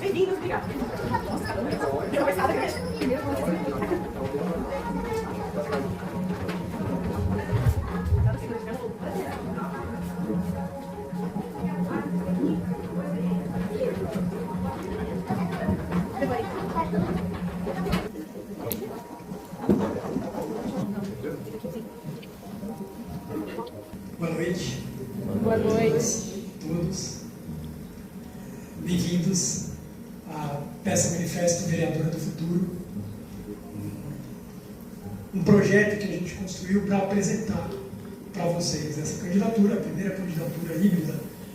Bem-vindos, obrigado. Eu começava primeiro. Boa noite. Boa noite. A todos. Bem-vindos à Peça Manifesto Vereadora do Futuro. Um projeto que a gente construiu para apresentar para vocês essa candidatura, a primeira candidatura híbrida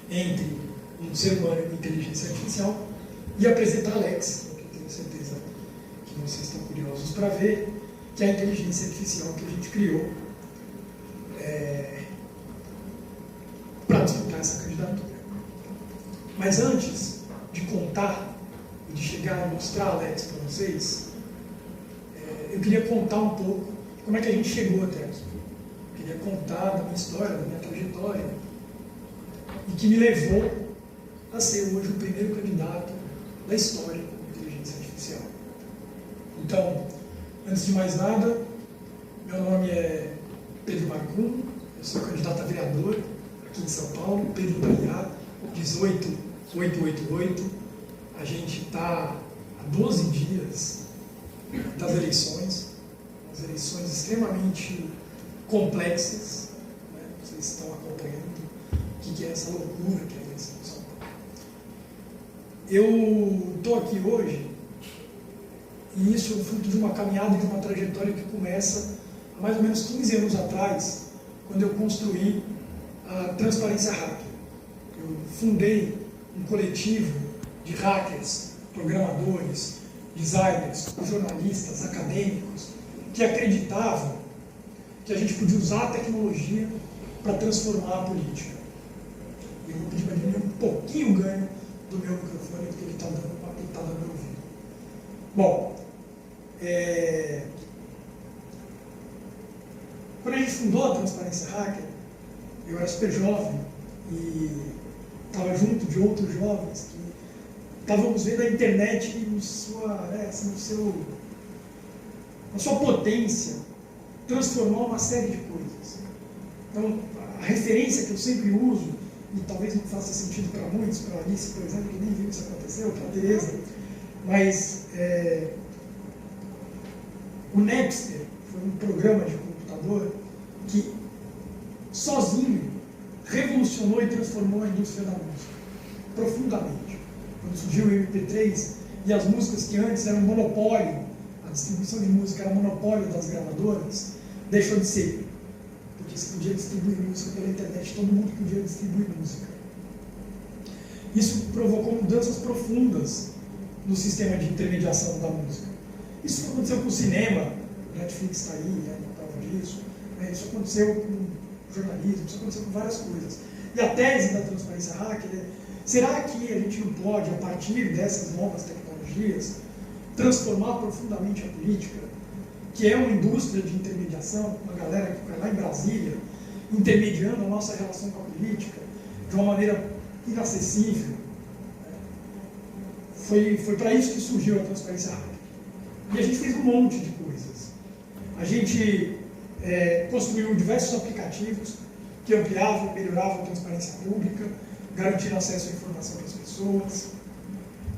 entre um ser humano e inteligência artificial, e apresentar a Alex, que eu tenho certeza que vocês estão curiosos para ver, que é a inteligência artificial que a gente criou para disputar essa candidatura. Mas antes de contar e de chegar a mostrar a Alex para vocês, eu queria contar um pouco como é que a gente chegou até aqui. Eu queria contar da minha história, da minha trajetória, e que me levou a ser hoje o primeiro candidato da história de inteligência artificial. Então, antes de mais nada, meu nome é Pedro Marcum, eu sou candidato a vereador aqui em São Paulo, Pedro Dariá, 18888. A gente está há 12 dias das eleições, as eleições extremamente complexas, né? Vocês estão acompanhando o que é essa loucura que é a eleição de São Paulo. Eu estou aqui hoje, e isso é fruto de uma caminhada, de uma trajetória que começa há mais ou menos 15 anos atrás, quando eu construí a Transparência Hacker. Eu fundei um coletivo de hackers, programadores, designers, jornalistas, acadêmicos, que acreditavam que a gente podia usar a tecnologia para transformar a política. E eu vou pedir para diminuir um pouquinho o ganho do meu microfone, porque ele está dando meu ouvido. Bom, quando a gente fundou a Transparência Hacker, eu era super jovem e estava junto de outros jovens que estávamos vendo a internet na sua potência transformar uma série de coisas. Então, a referência que eu sempre uso, e talvez não faça sentido para muitos, para a Alice, por exemplo, que nem viu isso aconteceu, para a Tereza, mas o Napster foi um programa de computador que sozinho revolucionou e transformou a indústria da música profundamente. Quando surgiu o MP3 e as músicas que antes eram monopólio, a distribuição de música era monopólio das gravadoras, deixou de ser, porque se podia distribuir música pela internet, todo mundo podia distribuir música. Isso provocou mudanças profundas no sistema de intermediação da música. Isso aconteceu com o cinema, o Netflix está aí, é prova disso. Isso aconteceu com o jornalismo, isso aconteceu com várias coisas. E a tese da Transparência Hacker é: será que a gente não pode, a partir dessas novas tecnologias, transformar profundamente a política, que é uma indústria de intermediação, uma galera que fica lá em Brasília, intermediando a nossa relação com a política de uma maneira inacessível? Foi para isso que surgiu a Transparência Hacker. E a gente fez um monte de coisas. A gente construiu diversos aplicativos que ampliavam e melhoravam a transparência pública, garantindo acesso à informação para as pessoas.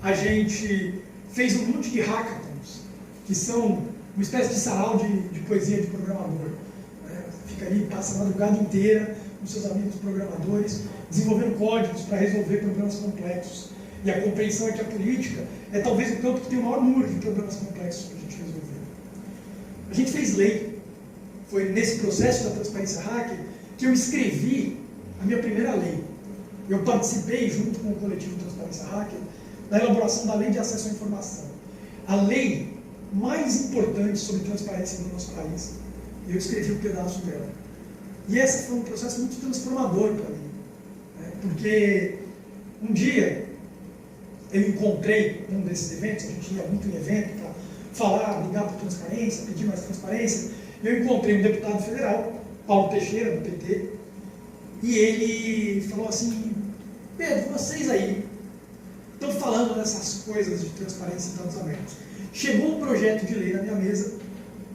A gente fez um monte de hackathons, que são uma espécie de sarau de poesia de programador. Fica ali, passa a madrugada inteira com seus amigos programadores, desenvolvendo códigos para resolver problemas complexos. E a compreensão é que a política é talvez o campo que tem o maior número de problemas complexos para a gente resolver. A gente fez lei. Foi nesse processo da Transparência Hacker que eu escrevi a minha primeira lei. Eu participei, junto com o coletivo Transparência Hacker, da elaboração da Lei de Acesso à Informação. A lei mais importante sobre transparência no nosso país. E eu escrevi um pedaço dela. E esse foi um processo muito transformador para mim. Porque um dia eu encontrei num desses eventos, a gente ia muito em evento para falar, ligar por transparência, pedir mais transparência. Eu encontrei um deputado federal, Paulo Teixeira, do PT, e ele falou assim: Pedro, vocês aí, Estão falando dessas coisas de transparência e dados abertos. Chegou um projeto de lei na minha mesa.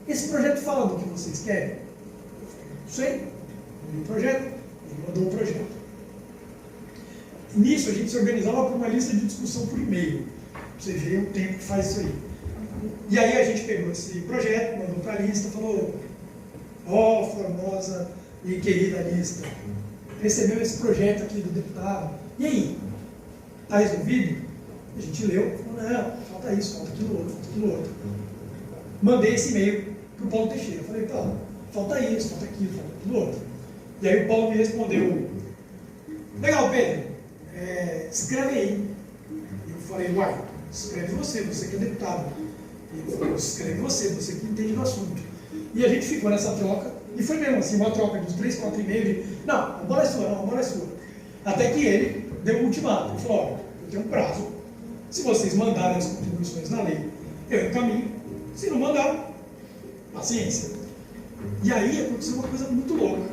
Esse projeto fala do que vocês querem? Não sei. Eu li o projeto, ele mandou o projeto. Nisso, a gente se organizava por uma lista de discussão por e-mail. Você vê o tempo que faz isso aí. E aí a gente pegou esse projeto, mandou para a lista, falou: ó, formosa e querida lista, recebeu esse projeto aqui do deputado. E aí? Está resolvido? A gente leu, falou: não, falta isso, falta aquilo outro, falta aquilo outro. Mandei esse e-mail para o Paulo Teixeira. Falei: Paulo, falta isso, falta aquilo, falta aquilo outro. E aí o Paulo me respondeu: legal, Pedro, escreve aí. Eu falei: uai, escreve você que é deputado. Ele falou: escreve você que entende do assunto. E a gente ficou nessa troca, e foi mesmo assim, uma troca de uns 3, 4 e-mails de não, a bola é sua, não, a bola é sua. Até que ele deu um ultimato. Ele falou: olha, eu tenho um prazo. Se vocês mandarem as contribuições na lei, eu encaminho. Se não mandar, paciência. E aí aconteceu uma coisa muito louca.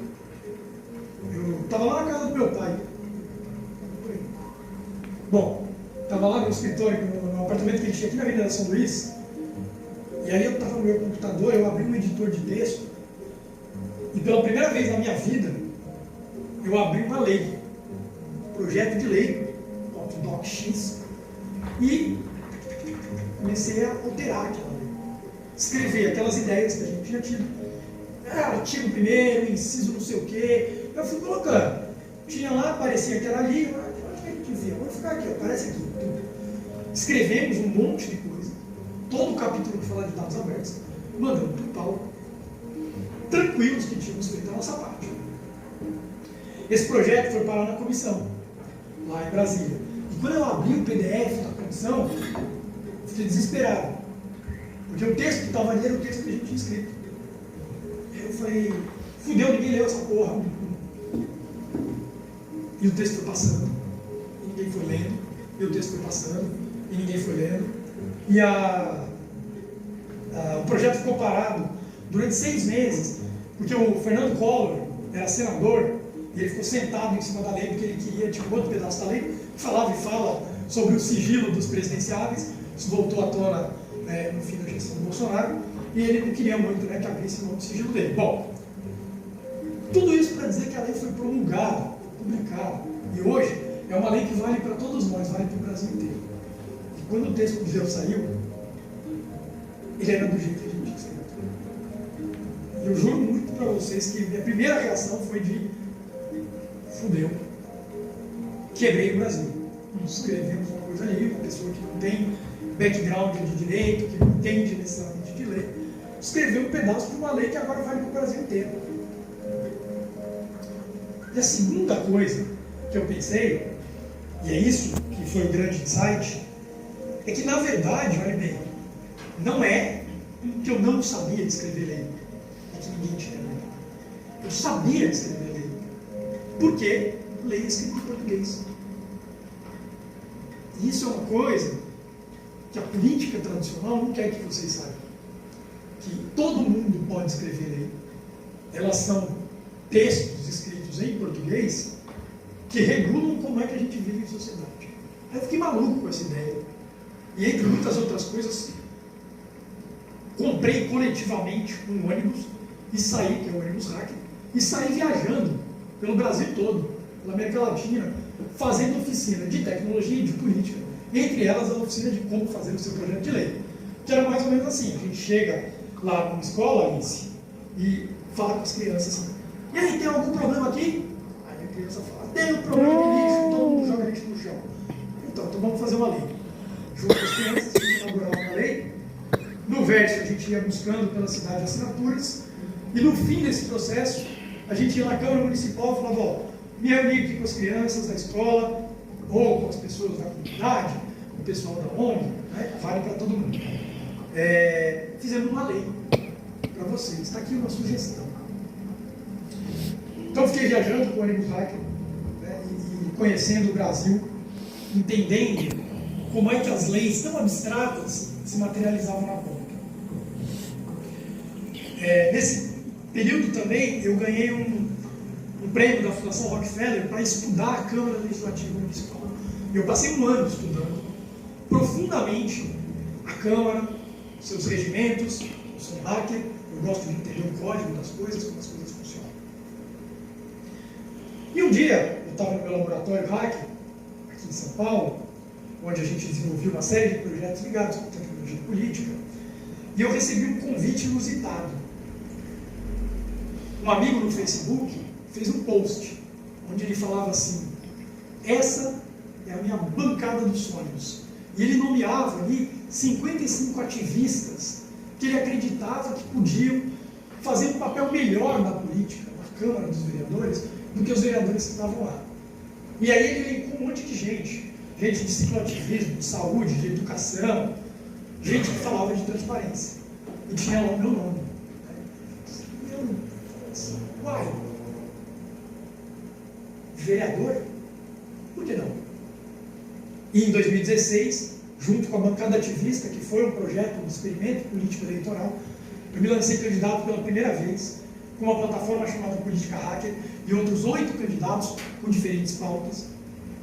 Eu estava lá na casa do meu pai. Bom, estava lá no escritório, no apartamento que ele tinha aqui na Avenida São Luís. E aí eu estava no meu computador, eu abri um editor de texto. E pela primeira vez na minha vida, eu abri uma lei. Projeto de lei, DocX. E comecei a alterar aquela lei. Escrever aquelas ideias que a gente tinha tido. Artigo 1º, inciso não sei o quê. Eu fui colocando. Tinha lá, parecia que era ali. Onde que a gente via? Vou ficar aqui, aparece aqui. Escrevemos um monte de coisa. Todo o capítulo que fala de dados abertos. Mandamos para o Paulo. Tranquilos que tínhamos feito a nossa parte. Esse projeto foi parar na comissão, lá em Brasília. E quando eu abri o PDF da comissão, eu fiquei desesperado. Porque o texto que estava ali era o texto que a gente tinha escrito. Eu falei: fudeu, ninguém leu essa porra. E o texto foi passando, e ninguém foi lendo. E o texto foi passando, e ninguém foi lendo. E o projeto ficou parado durante 6 meses, porque o Fernando Collor era senador, e ele ficou sentado em cima da lei, porque ele queria, tinha um outro pedaço da lei, que falava e fala sobre o sigilo dos presidenciáveis. Isso voltou à tona no fim da gestão do Bolsonaro, e ele não queria muito que abrisse mão do sigilo dele. Bom, tudo isso para dizer que a lei foi promulgada, publicada, e hoje é uma lei que vale para todos nós, vale para o Brasil inteiro. E quando o texto de Deus saiu, ele era do jeito que a gente escreveu. E eu juro muito para vocês que a primeira reação foi de fudeu, quebrei o Brasil. Escrevemos uma coisa ali, uma pessoa que não tem background de direito, que não entende necessariamente de lei, escreveu um pedaço de uma lei que agora vale para o Brasil inteiro. E a segunda coisa que eu pensei, e é isso que foi o grande insight, é que na verdade, olha bem, não é que eu não sabia escrever lei, é que ninguém tinha lei. Eu sabia escrever lei, porque lei é escrita em português. E isso é uma coisa que a política tradicional não quer que vocês saibam. Que todo mundo pode escrever lei. Elas são textos escritos em português que regulam como é que a gente vive em sociedade. Aí eu fiquei maluco com essa ideia. E entre muitas outras coisas, comprei coletivamente um ônibus e saí, que é o ônibus hacker, e saí viajando pelo Brasil todo, pela América Latina, fazendo oficina de tecnologia e de política. Entre elas, a oficina de como fazer o seu projeto de lei. Que era mais ou menos assim: a gente chega lá numa escola, Alice, e fala com as crianças assim: e aí, tem algum problema aqui? Aí a criança fala: tem um problema de lixo, todo mundo joga lixo no chão. Então vamos fazer uma lei. Junto com as crianças, a gente elaborava uma lei. No verso, a gente ia buscando pela cidade assinaturas. E no fim desse processo, a gente ia na Câmara Municipal e falava: ó, me reuni aqui com as crianças da escola, ou com as pessoas da comunidade, com o pessoal da ONG, né? Vale para todo mundo. Fizemos uma lei para vocês. Está aqui uma sugestão. Então, fiquei viajando com o ônibus hacker, né, e conhecendo o Brasil, entendendo como é que as leis tão abstratas se materializavam na ponta. Nesse período também, eu ganhei um prêmio da Fundação Rockefeller para estudar a Câmara Legislativa Municipal. Eu passei um ano estudando profundamente a Câmara, seus regimentos. Eu sou hacker, eu gosto de entender o código das coisas, como as coisas funcionam. E um dia, eu estava no meu laboratório hacker, aqui em São Paulo, onde a gente desenvolveu uma série de projetos ligados com tecnologia política, e eu recebi um convite inusitado. Um amigo no Facebook fez um post, onde ele falava assim: essa é a minha bancada dos sonhos. E ele nomeava ali 55 ativistas que ele acreditava que podiam fazer um papel melhor na política, na Câmara dos Vereadores, do que os vereadores que estavam lá. E aí ele elencou um monte de gente de cicloativismo, de saúde, de educação, gente que falava de transparência. E tinha lá o meu nome. E eu assim, uai, vereador? Por que não? E em 2016, junto com a bancada ativista, que foi um projeto, um experimento político eleitoral, eu me lancei candidato pela primeira vez, com uma plataforma chamada Política Hacker, e outros 8 candidatos com diferentes pautas,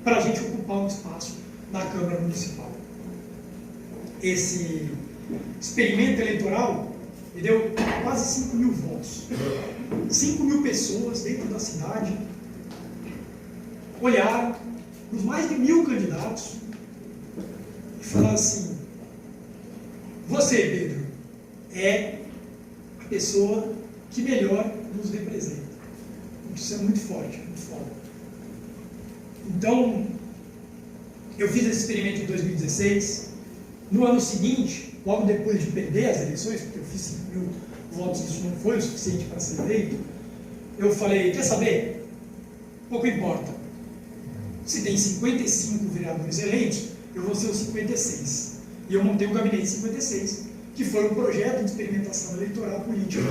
para a gente ocupar um espaço na Câmara Municipal. Esse experimento eleitoral me deu quase 5 mil votos. 5 mil pessoas dentro da cidade olharam os mais de 1000 candidatos e falaram assim: você, Pedro, é a pessoa que melhor nos representa. Isso é muito forte, muito foda. Então, eu fiz esse experimento em 2016. No ano seguinte, logo depois de perder as eleições, porque eu fiz 5 mil votos, isso não foi o suficiente para ser eleito, eu falei: quer saber? Pouco importa. Se tem 55 vereadores eleitos, eu vou ser o 56. E eu montei o Gabinete 56, que foi um projeto de experimentação eleitoral política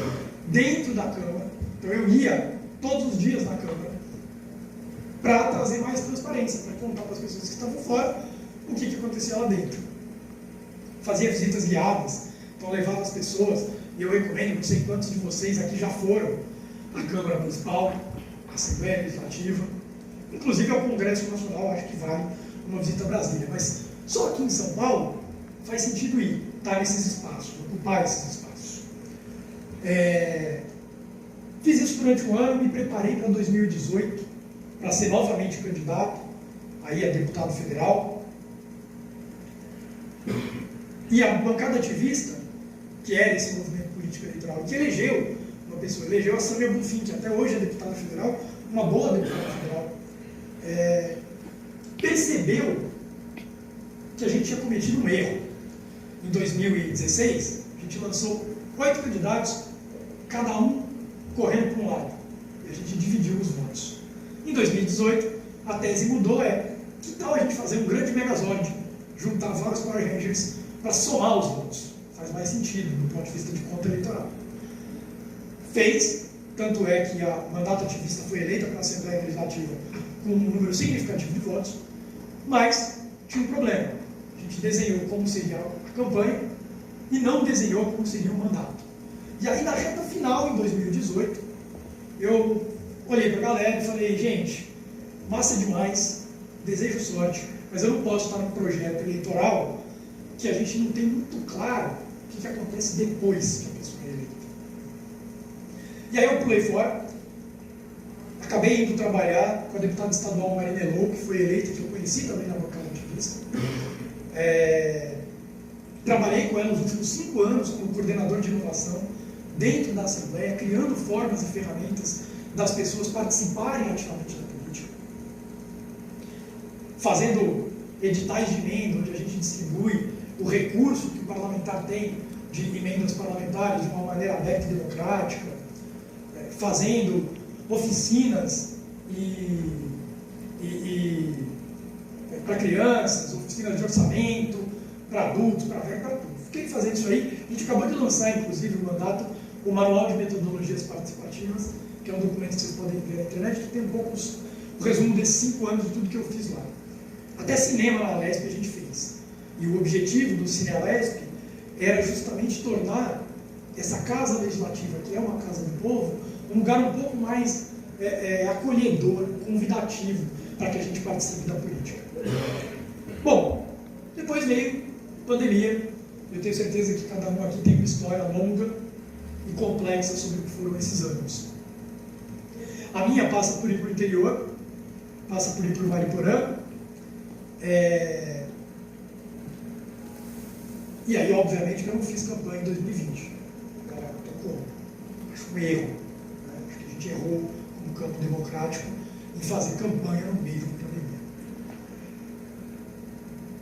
dentro da Câmara. Então eu ia todos os dias na Câmara para trazer mais transparência, para contar para as pessoas que estavam fora o que acontecia lá dentro. Fazia visitas guiadas, então levava as pessoas, e eu recomendo, não sei quantos de vocês aqui já foram à Câmara Municipal, à Assembleia Legislativa, inclusive ao Congresso Nacional, acho que vale uma visita a Brasília, mas só aqui em São Paulo faz sentido ir, estar nesses espaços, ocupar esses espaços. Fiz isso durante um ano, me preparei para 2018, para ser novamente candidato, aí a deputado federal. E a bancada ativista, que era esse movimento político eleitoral, que elegeu uma pessoa, elegeu a Sâmia Bonfim, que até hoje é deputada federal, uma boa deputada federal, percebeu que a gente tinha cometido um erro. Em 2016, a gente lançou 8 candidatos, cada um correndo para um lado, e a gente dividiu os votos. Em 2018, a tese mudou, que tal a gente fazer um grande megazord, juntar vários Power Rangers para somar os votos? Faz mais sentido do ponto de vista de conta eleitoral. Fez, tanto é que a mandato ativista foi eleita para a Assembleia Legislativa com um número significativo de votos, mas tinha um problema. A gente desenhou como seria a campanha e não desenhou como seria o mandato. E aí, na reta final, em 2018, eu olhei para a galera e falei: gente, massa demais, desejo sorte, mas eu não posso estar num projeto eleitoral que a gente não tem muito claro o que acontece depois que a pessoa é eleita. E aí eu pulei fora, acabei indo trabalhar com a deputada estadual Marina Elô, que foi eleita, que eu conheci também na bancada ativista. Trabalhei com ela nos últimos 5 anos como coordenador de inovação dentro da Assembleia, criando formas e ferramentas das pessoas participarem ativamente da política, fazendo editais de emenda, onde a gente distribui o recurso que o parlamentar tem de emendas parlamentares de uma maneira aberta e democrática, fazendo oficinas para crianças, oficinas de orçamento, para adultos, para velhos, para tudo. Fiquei fazendo isso aí. A gente acabou de lançar, inclusive, o mandato, o Manual de Metodologias Participativas, que é um documento que vocês podem ver na internet, que tem um pouco o resumo desses 5 anos de tudo que eu fiz lá. Até cinema na Alesp a gente fez. E o objetivo do Cine Alesp era justamente tornar essa casa legislativa, que é uma casa do povo, um lugar um pouco mais acolhedor, convidativo, para que a gente participe da política. Bom, depois veio pandemia. Eu tenho certeza que cada um aqui tem uma história longa e complexa sobre o que foram esses anos. A minha passa por ir para o interior, passa por ir para o Mariporã. E aí, obviamente, eu não fiz campanha em 2020. Acho um erro. Acho que a gente errou no campo democrático em fazer campanha no meio da pandemia.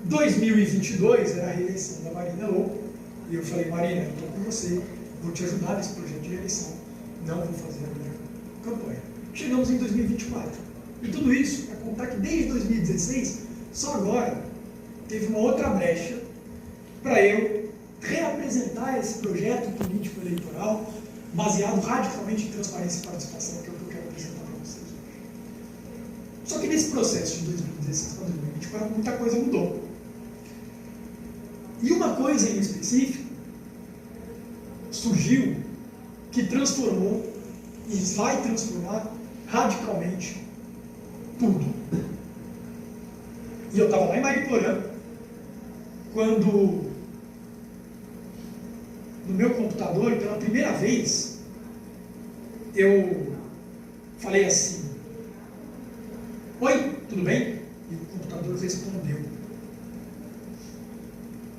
2022 era a reeleição da Marina Lobo. E eu falei, Marina, eu estou com você, vou te ajudar nesse projeto de reeleição. Não vou fazer a minha campanha. Chegamos em 2024. E tudo isso para contar que desde 2016, só agora, teve uma outra brecha para eu reapresentar esse projeto político-eleitoral baseado radicalmente em transparência e participação, que é o que eu quero apresentar para vocês hoje. Só que nesse processo de 2016 para 2024, muita coisa mudou. E uma coisa em específico surgiu que transformou e vai transformar radicalmente tudo. E eu estava lá em Mariporã, quando no meu computador, pela primeira vez, eu falei assim, oi, tudo bem? E o computador respondeu.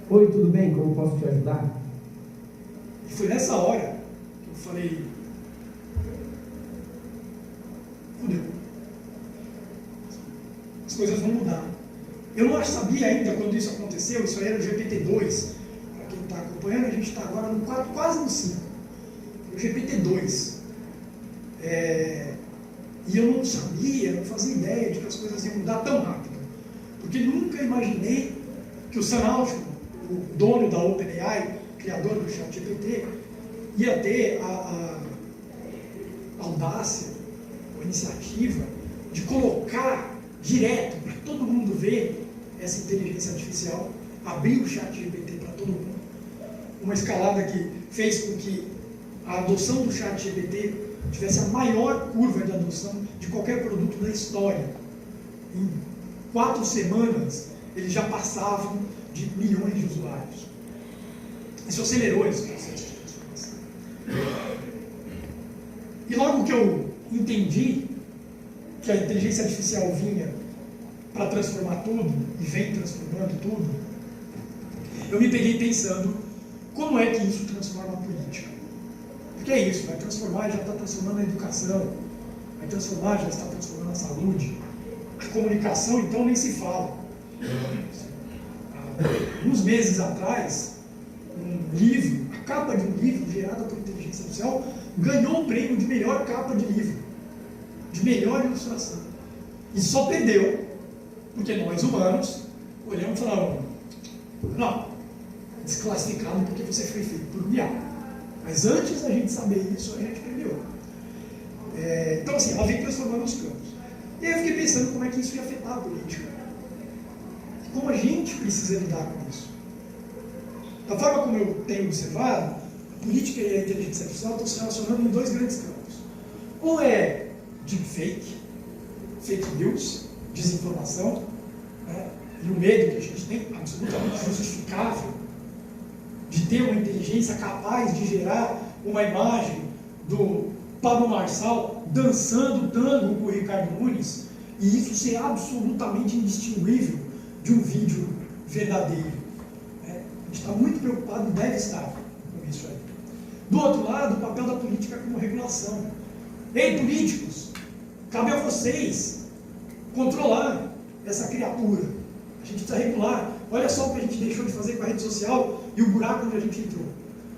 Oi, tudo bem? Como posso te ajudar? E foi nessa hora que eu falei, fudeu. As coisas vão mudar. Eu não sabia ainda quando isso aconteceu, isso aí era o GPT-2. Para quem está acompanhando, a gente está agora no 4, quase no 5. O GPT-2. E eu não sabia, não fazia ideia de que as coisas iam mudar tão rápido. Porque nunca imaginei que o Sam Altman, o dono da OpenAI, criador do ChatGPT, ia ter a audácia, a iniciativa de colocar direto para todo mundo ver essa inteligência artificial, abrir o ChatGPT para todo mundo. Uma escalada que fez com que a adoção do ChatGPT tivesse a maior curva de adoção de qualquer produto da história. Em 4 semanas, eles já passavam de milhões de usuários. Isso acelerou esse processo de transformação. E logo que eu entendi que a inteligência artificial vinha para transformar tudo, e vem transformando tudo, eu me peguei pensando como é que isso transforma a política. Porque é isso, vai transformar, já está transformando a educação, vai transformar, já está transformando a saúde, a comunicação, então nem se fala. Uns meses atrás, um livro, a capa de um livro gerado por inteligência artificial, ganhou o prêmio de melhor capa de livro, de melhor ilustração. E só perdeu, porque nós humanos olhamos e falamos, não, desclassificado porque você foi feito por IA. Mas antes da gente saber isso, a gente perdeu. Então assim, ela vem transformando os campos. E aí eu fiquei pensando como é que isso ia afetar a política. Como a gente precisa lidar com isso. Da forma como eu tenho observado, a política e a inteligência artificial estão se relacionando em 2 grandes campos. Um é deepfake, fake news, desinformação, né? E o medo que a gente tem, absolutamente justificável, de ter uma inteligência capaz de gerar uma imagem do Pablo Marçal dançando tango com o Ricardo Nunes, e isso ser absolutamente indistinguível de um vídeo verdadeiro. Né? A gente está muito preocupado e deve estar com isso aí. Do outro lado, o papel da política como regulação. Ei, políticos, cabe a vocês controlar essa criatura. A gente precisa regular. Olha só o que a gente deixou de fazer com a rede social e o buraco onde a gente entrou.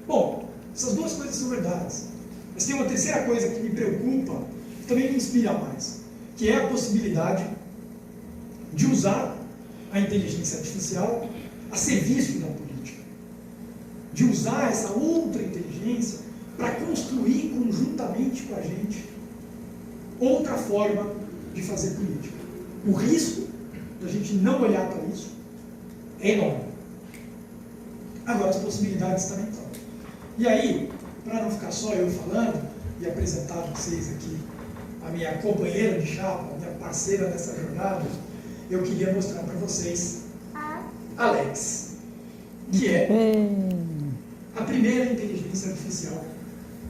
Bom, essas 2 coisas são verdades. Mas tem uma terceira coisa que me preocupa, que também me inspira mais, que é a possibilidade de usar a inteligência artificial a serviço da política. De usar essa outra inteligência para construir conjuntamente com a gente outra forma de fazer política. O risco da gente não olhar para isso é enorme. Agora, as possibilidades também estão. E aí, para não ficar só eu falando e apresentar a vocês aqui a minha companheira de chapa, a minha parceira nessa jornada, eu queria mostrar para vocês Alex, que é a primeira inteligência artificial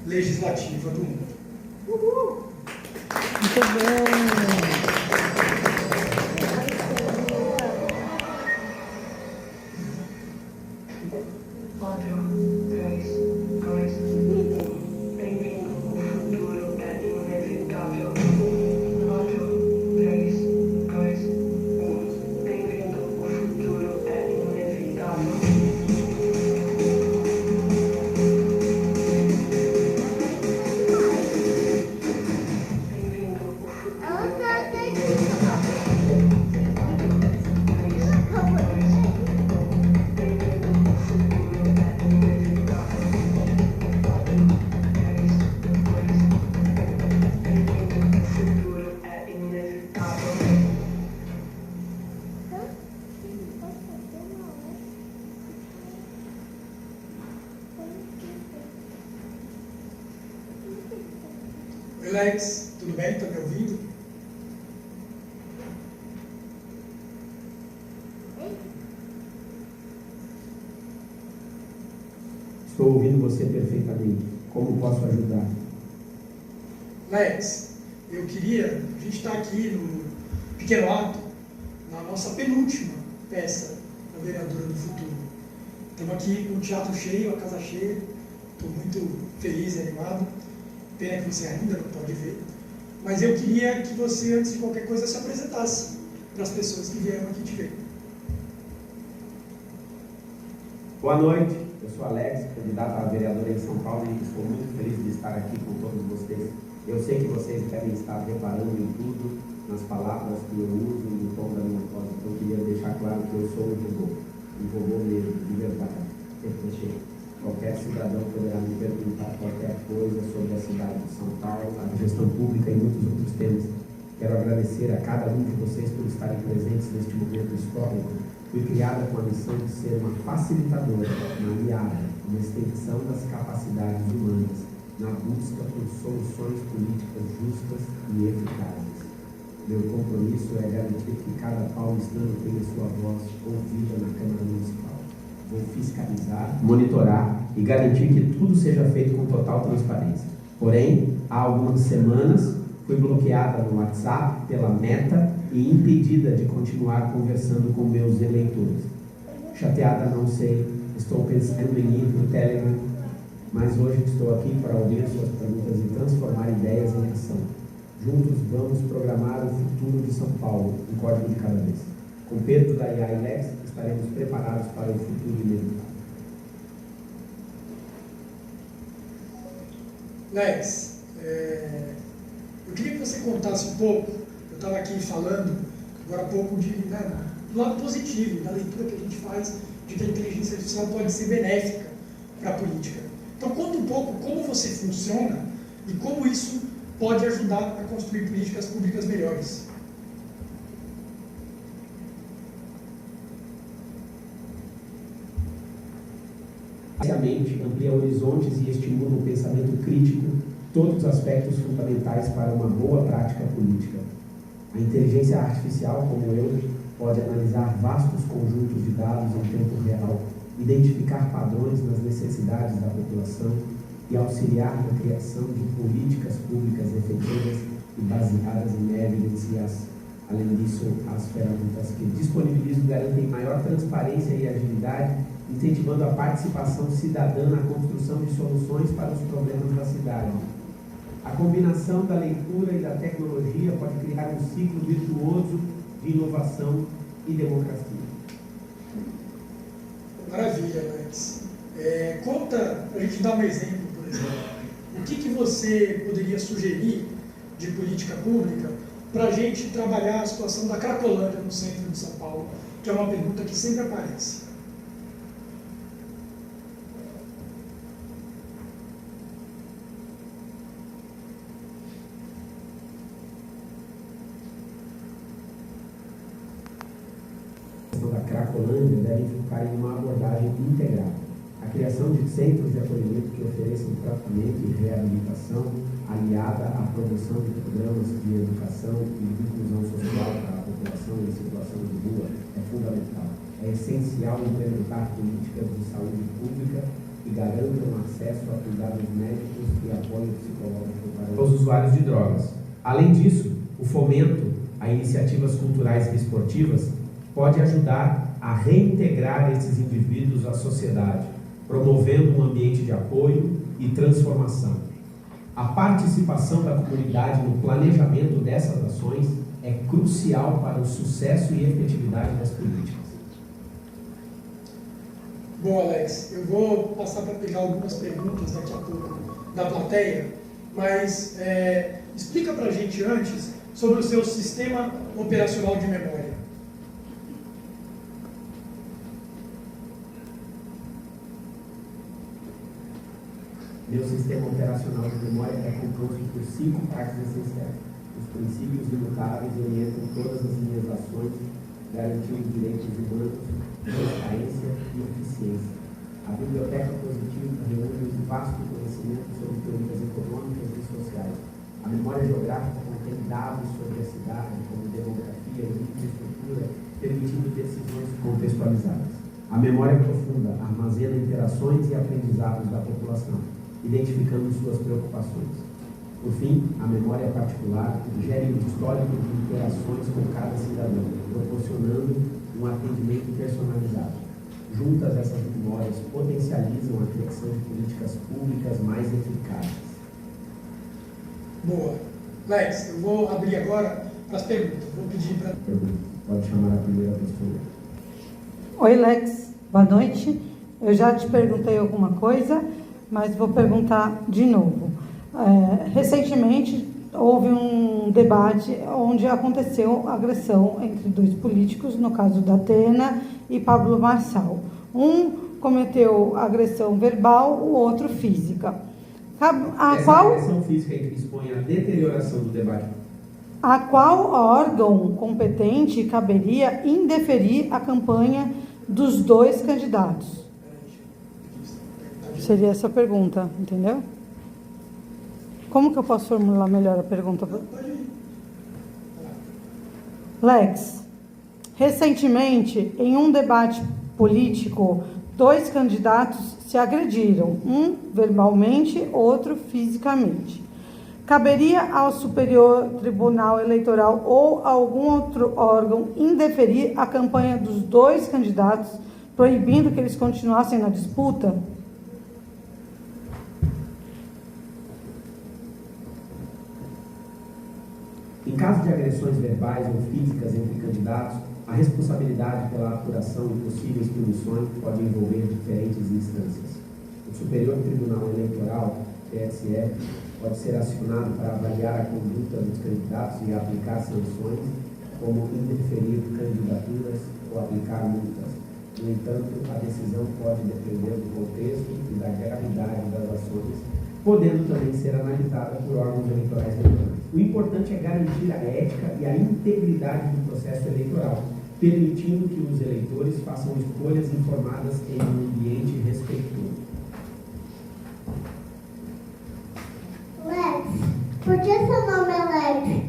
legislativa do mundo. Uhul! Muito bem. Alex, tudo bem? Está me ouvindo? Estou ouvindo você perfeitamente. Como posso ajudar? Alex, eu queria... A gente está aqui no Pequeno Ato, na nossa penúltima peça da Vereadora do Futuro. Estamos aqui com o teatro cheio, a casa cheia. Estou muito feliz e animado. Pena que você ainda não pode ver. Mas eu queria que você, antes de qualquer coisa, se apresentasse para as pessoas que vieram aqui te ver. Boa noite, eu sou Alex, candidato a vereador em São Paulo e estou muito feliz de estar aqui com todos vocês. Eu sei que vocês devem estar reparando em tudo, nas palavras que eu uso e no tom da minha voz. Eu queria deixar claro que eu sou um robô mesmo, de verdade. Qualquer cidadão poderá me perguntar qualquer coisa sobre a cidade de São Paulo, a gestão pública e muitos outros temas. Quero agradecer a cada um de vocês por estarem presentes neste momento histórico. Fui criada com a missão de ser uma facilitadora, uma aliada, uma extensão das capacidades humanas, na busca por soluções políticas justas e eficazes. Meu compromisso é garantir que cada paulistano tenha sua voz ouvida na Câmara Municipal. Vou fiscalizar, monitorar e garantir que tudo seja feito com total transparência. Porém, há algumas semanas fui bloqueada no WhatsApp pela Meta e impedida de continuar conversando com meus eleitores. Chateada, não sei, estou pensando em ir para o Telegram, mas hoje estou aqui para ouvir suas perguntas e transformar ideias em ação. Juntos vamos programar o futuro de São Paulo, um código de cada vez. Com Pedro da IA e Lex, estaremos preparados para o futuro inevitável. Lex, eu queria que você contasse um pouco, eu estava aqui falando agora há pouco do lado positivo, da leitura que a gente faz de que a inteligência artificial pode ser benéfica para a política. Então conta um pouco como você funciona e como isso pode ajudar a construir políticas públicas melhores. Amplia horizontes e estimula o pensamento crítico, todos os aspectos fundamentais para uma boa prática política. A inteligência artificial, como eu, pode analisar vastos conjuntos de dados em tempo real, identificar padrões nas necessidades da população e auxiliar na criação de políticas públicas efetivas e baseadas em evidências. Além disso, as ferramentas que disponibilizam garantem maior transparência e agilidade, incentivando a participação cidadã na construção de soluções para os problemas da cidade. A combinação da leitura e da tecnologia pode criar um ciclo virtuoso de inovação e democracia. Maravilha, Alex. Conta, a gente dá um exemplo, por exemplo. O que você poderia sugerir de política pública para a gente trabalhar a situação da Cracolândia no centro de São Paulo, que é uma pergunta que sempre aparece. Da Cracolândia devem focar em uma abordagem integral. A criação de centros de acolhimento que ofereçam tratamento e reabilitação, aliada à promoção de programas de educação e inclusão social para a população em situação de rua, é fundamental. É essencial implementar políticas de saúde pública que garantam acesso a cuidados médicos e apoio psicológico para os usuários de drogas. Além disso, o fomento a iniciativas culturais e esportivas pode ajudar a reintegrar esses indivíduos à sociedade, promovendo um ambiente de apoio e transformação. A participação da comunidade no planejamento dessas ações é crucial para o sucesso e efetividade das políticas. Bom, Alex, eu vou passar para pegar algumas perguntas daqui a pouco da plateia, mas explica para a gente antes sobre o seu sistema operacional de memória. Meu sistema operacional de memória é composto por 5 partes essenciais. Os princípios imutáveis orientam todas as minhas ações, garantindo direitos humanos, transparência e eficiência. A biblioteca positiva reúne um vasto conhecimento sobre teorias econômicas e sociais. A memória geográfica contém dados sobre a cidade, como demografia e infraestrutura, permitindo decisões contextualizadas. A memória profunda armazena interações e aprendizados da população, identificando suas preocupações. Por fim, a memória particular gera um histórico de interações com cada cidadão, proporcionando um atendimento personalizado. Juntas, essas memórias potencializam a criação de políticas públicas mais eficazes. Boa. Lex, eu vou abrir agora para as perguntas. Vou pedir para... Pode chamar a primeira pessoa. Oi, Lex. Boa noite. Eu já te perguntei alguma coisa, mas vou perguntar de novo. Recentemente, houve um debate onde aconteceu agressão entre 2 políticos, no caso da Atena e Pablo Marçal. Um cometeu agressão verbal, o outro física. Agressão física expõe a deterioração do debate. A qual órgão competente caberia indeferir a campanha dos 2 candidatos? Seria essa a pergunta, entendeu? Como que eu posso formular melhor a pergunta? Lex, recentemente, em um debate político, 2 candidatos se agrediram, um verbalmente, outro fisicamente. Caberia ao Superior Tribunal Eleitoral ou a algum outro órgão indeferir a campanha dos 2 candidatos, proibindo que eles continuassem na disputa? Em caso de agressões verbais ou físicas entre candidatos, a responsabilidade pela apuração e possíveis punições pode envolver diferentes instâncias. O Superior Tribunal Eleitoral, TSE, pode ser acionado para avaliar a conduta dos candidatos e aplicar sanções, como indeferir candidaturas ou aplicar multas. No entanto, a decisão pode depender do contexto e da gravidade das ações, podendo também ser analisada por órgãos eleitorais relevantes. O importante é garantir a ética e a integridade do processo eleitoral, permitindo que os eleitores façam escolhas informadas em um ambiente respeitoso. Lex, por que seu nome é Lex?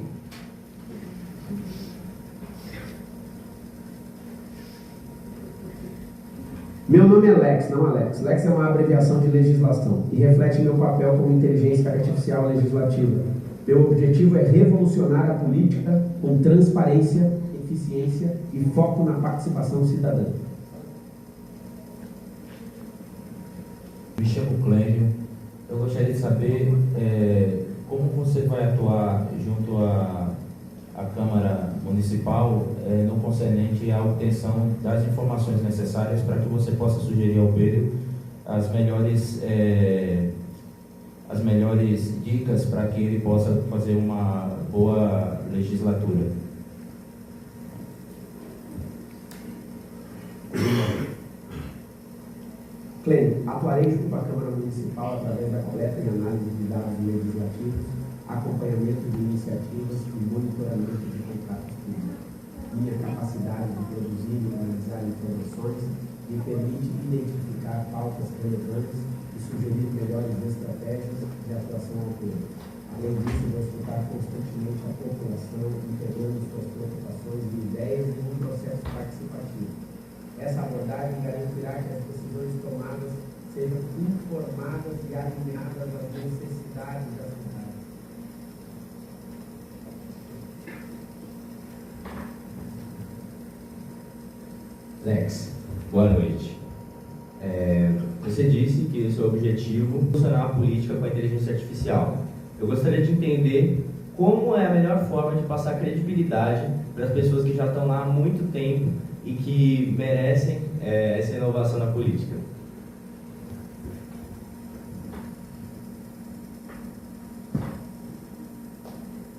Meu nome é Lex, não Alex. Lex é uma abreviação de legislação e reflete meu papel como inteligência artificial legislativa. Meu objetivo é revolucionar a política com transparência, eficiência e foco na participação cidadã. Me chamo Clênio. Eu gostaria de saber como você vai atuar junto à Câmara Municipal no concernente à obtenção das informações necessárias para que você possa sugerir ao Pedro as melhores dicas para que ele possa fazer uma boa legislatura. Clênio, atuarei junto à Câmara Municipal através da coleta e análise de dados legislativos, acompanhamento de iniciativas e monitoramento de contratos públicos. Minha capacidade de produzir e analisar informações me permite identificar pautas relevantes e sugerir melhores estratégias de atuação ao todo. Além disso, vou escutar constantemente a população, integrando suas preocupações e ideias em um processo participativo. imparcialidade e garantirá que as decisões tomadas sejam informadas e alinhadas às necessidades da sociedade. Lex, boa noite. Você disse que o seu objetivo é funcionar a política com a inteligência artificial. Eu gostaria de entender como é a melhor forma de passar credibilidade para as pessoas que já estão lá há muito tempo e que merecem essa inovação na política.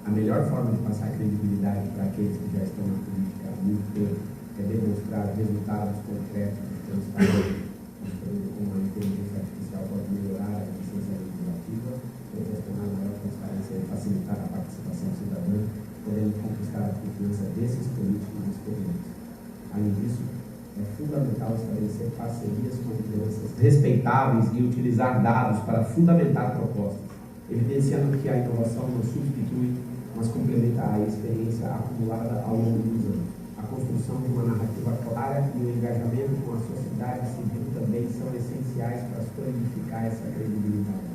A melhor forma de passar credibilidade para aqueles que já estão na política há muito tempo é demonstrar resultados concretos de transparência, mostrando como a inteligência artificial pode melhorar a eficiência legislativa, proporcionar maior transparência e facilitar a participação cidadã, podendo conquistar a confiança desses políticos experientes. Além disso, é fundamental estabelecer parcerias com lideranças respeitáveis e utilizar dados para fundamentar propostas, evidenciando que a inovação não substitui, mas complementa a experiência acumulada ao longo dos anos. A construção de uma narrativa clara e o engajamento com a sociedade civil também são essenciais para solidificar essa credibilidade.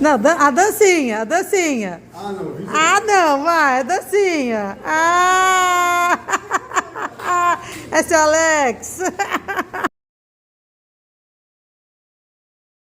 Não, a dancinha, a dancinha. Ah, não, vídeo. Ah, não, vai, a dancinha. Ah! É seu Alex.